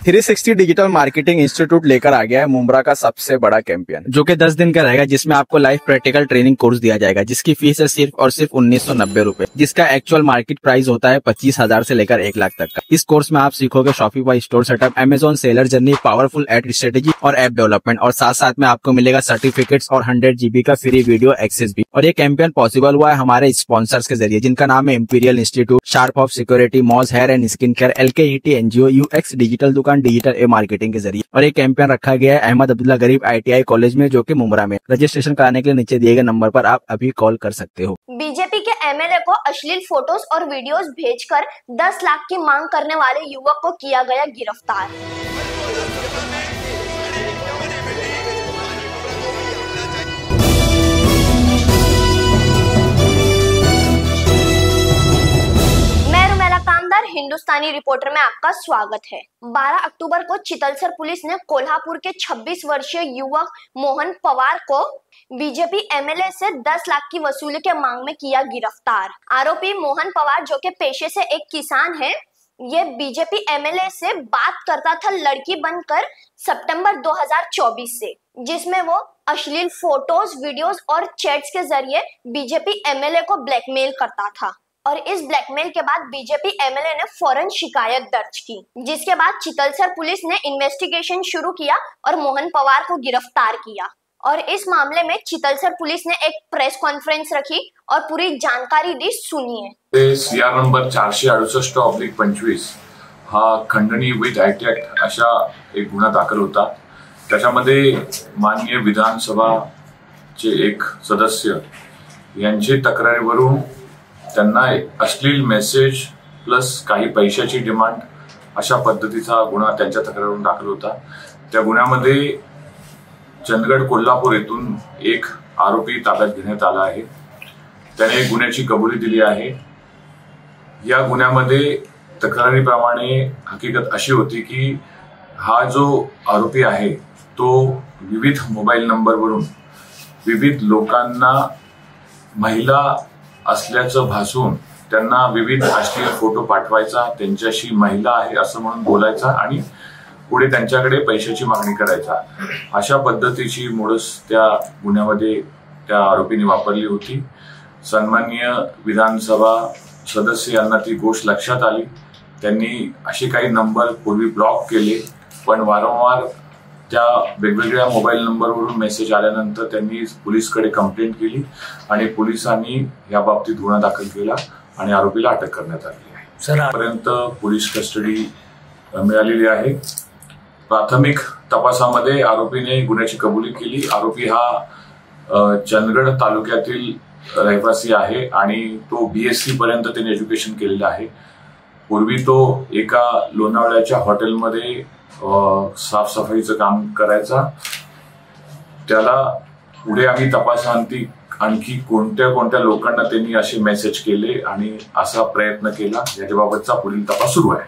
360 digital marketing institute लेकर आ गया है मुंब्रा का सबसे बड़ा कैंपेन, जो कि 10 दिन का रहेगा, जिसमें आपको लाइव प्रैक्टिकल ट्रेनिंग कोर्स दिया जाएगा, जिसकी फीस है सिर्फ और सिर्फ 1990 रुपए, जिसका एक्चुअल मार्केट प्राइस होता है 25,000 से लेकर 1 लाख तक का। इस कोर्स में आप सीखोगे Shopify store setup, Amazon seller journey, powerful ad strategy और ऐप डेवलपमेंट, और साथ साथ में आपको मिलेगा सर्टिफिकेट्स और 100 GB का फ्री वीडियो एक्सेस भी। और ये कैंपेन पॉसिबल हुआ है हमारे स्पॉन्सर्स के जरिए, जिनका नाम है Imperial Institute, Sharp of Security, मॉज hair and skin care, LKET NGO, UX digital दुकान, डिजिटल ए मार्केटिंग के जरिए। और एक कैंपेन रखा गया है अहमद अब्दुल्ला गरीब ITI कॉलेज में, जो कि मुंब्रा में। रजिस्ट्रेशन कराने के लिए नीचे दिए गए नंबर पर आप अभी कॉल कर सकते हो। बीजेपी के MLA को अश्लील फोटोज और वीडियोस भेजकर 10 लाख की मांग करने वाले युवक को किया गया गिरफ्तार। हिंदुस्तानी रिपोर्टर में आपका स्वागत है। 12 अक्टूबर को चितलसर पुलिस ने कोल्हापुर के 26 वर्षीय युवक मोहन पवार को बीजेपी MLA से 10 लाख की वसूली के मांग में किया गिरफ्तार। आरोपी मोहन पवार, जो कि पेशे से एक किसान है, ये बीजेपी MLA से बात करता था लड़की बनकर सितंबर 2024 से, जिसमें वो अश्लील फोटोज, वीडियोस और चैट्स के जरिए बीजेपी MLA को ब्लैकमेल करता था। और इस ब्लैकमेल के बाद बीजेपी MLA ने फौरन शिकायत दर्ज की, जिसके बाद चितलसर पुलिस ने इन्वेस्टिगेशन शुरू किया और मोहन पवार को गिरफ्तार किया। और इस मामले में चितलसर पुलिस ने एक प्रेस कॉन्फ्रेंस रखी और पूरी जानकारी दी। सुनिए। CR नंबर 468/25 हा खंडणी विथ IT ऍक्ट अशा एक गुन्हा दाखल होता। त्याच्यामध्ये माननीय विधानसभाचे एक सदस्य यांची तक्रारीवरून त्यांना अश्लील मेसेज प्लस काही पैशाची डिमांड अशा पद्धतीचा गुन्हा त्यांच्या तक्रारीवरून दाखल होता। त्या गुन्ह्यामध्ये चंदगड कोल्हापूर येथून एक आरोपी ताब्यात घेण्यात आला आहे। त्याने गुन्ह्याची कबुली दिली आहे। या गुन्ह्यामध्ये तक्रारीप्रमाणे हकीकत अशी होती की हा जो आरोपी आहे तो विविध मोबाईल नंबरवरून विविध लोकांना महिला असल्याचं भासून त्यांना विविध अश्लील फोटो पाठवायचा, त्यांच्याशी महिला आहे असं म्हणून बोलायचा आणि पुढे त्यांच्याकडे पैशाची मागणी करायचा। अशा पद्धतीची मोडस त्या गुन्ह्यामध्ये त्या आरोपीने वापरली होती। सन्माननीय विधानसभा सदस्य यांना ती गोष्ट लक्षात आली। त्यांनी असे काही नंबर पूर्वी ब्लॉक केले, पण वारंवार त्या वेगवेगळ्या मोबाईल नंबरवरून मेसेज आल्यानंतर त्यांनी पोलिसकडे कंप्लेंट केली आणि पोलिसांनी या बाबतीत गुन्हा दाखल केला आणि आरोपीला अटक करण्यात आली आहे। आतापर्यंत पोलीस कस्टडी मिळालेली आहे। प्राथमिक तपासामध्ये आरोपीने गुन्ह्याची कबुली केली। आरोपी हा चंदगड तालुक्यातील रहिवासी आहे आणि तो BSc पर्यंत त्याने एज्युकेशन केलेलं आहे। पूर्वी तो एका लोणावळ्याच्या हॉटेलमध्ये साफसफाईचं काम करायचा। त्याला पुढे आम्ही तपासांती आणखी कोणत्या लोकांना त्यांनी असे मेसेज केले आणि असा प्रयत्न केला याच्याबाबतचा पुढील तपास सुरू आहे।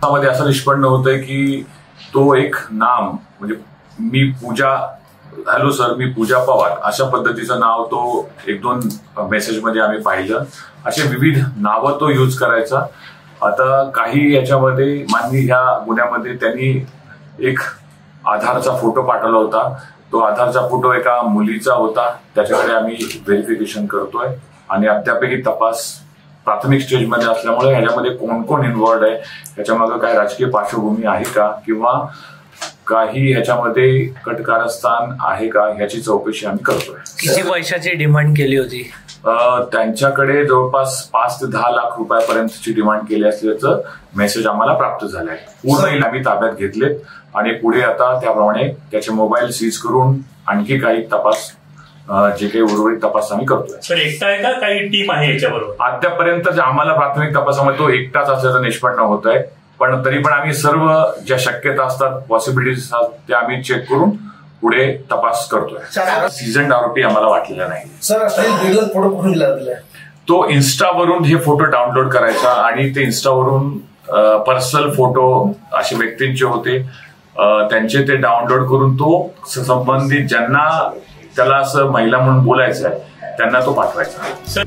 त्यामध्ये असं निष्पन्न होतंय की तो एक नाम म्हणजे मी पूजा, हॅलो सर मी पूजा पवार अशा पद्धतीचं नाव तो 1-2 मेसेजमध्ये आम्ही पाहिलं। असे विविध नावं तो यूज करायचा। आता काही याच्यामध्ये ह्या गुन्ह्यामध्ये त्यांनी एक आधारचा फोटो पाठवला होता। तो आधारचा फोटो एका मुलीचा होता। त्याच्याकडे आम्ही व्हेरिफिकेशन करतोय आणि अद्यापही तपास प्राथमिक स्टेजमध्ये असल्यामुळे याच्यामध्ये कोण कोण इन्व्हॉल्ड आहे, याच्यामागे काय राजकीय पार्श्वभूमी आहे का किंवा काही ह्याच्यामध्ये कटकारस्थान आहे का ह्याची चौकशी आम्ही करतोय। किती पैशाची डिमांड केली होती? त्यांच्याकडे जवळपास 5 ते 10 लाख रुपयापर्यंतची डिमांड केली असल्याचं मेसेज आम्हाला प्राप्त झालंय। पूर्ण आम्ही ताब्यात घेतलेत आणि पुढे आता त्याप्रमाणे त्याचे मोबाईल सीज करून आणखी काही तपास जे काही उर्वरित तपास आम्ही करतोय। सर एकटा आहे का काही टीम आहे याच्याबरोबर? अद्यापर्यंत आम्हाला प्राथमिक तपासामध्ये तो एकटाच असल्याचं निष्पन्न होत आहे, पण तरी पण आम्ही सर्व ज्या शक्यता असतात, पॉसिबिलिटीज असतात त्या आम्ही चेक करून पुढे तपास करतोय। सीझन्ड आरोपी आम्हाला वाटलेला नाही। सर व्हिडिओ फोटो कुठून दिला? तो इन्स्टावरून हे फोटो डाउनलोड करायचा आणि ते इन्स्टावरून पर्सनल फोटो असे व्यक्तींचे होते, त्यांचे ते डाउनलोड करून तो संबंधित ज्यांना त्याला असं महिला म्हणून बोलायचं आहे त्यांना तो पाठवायचा।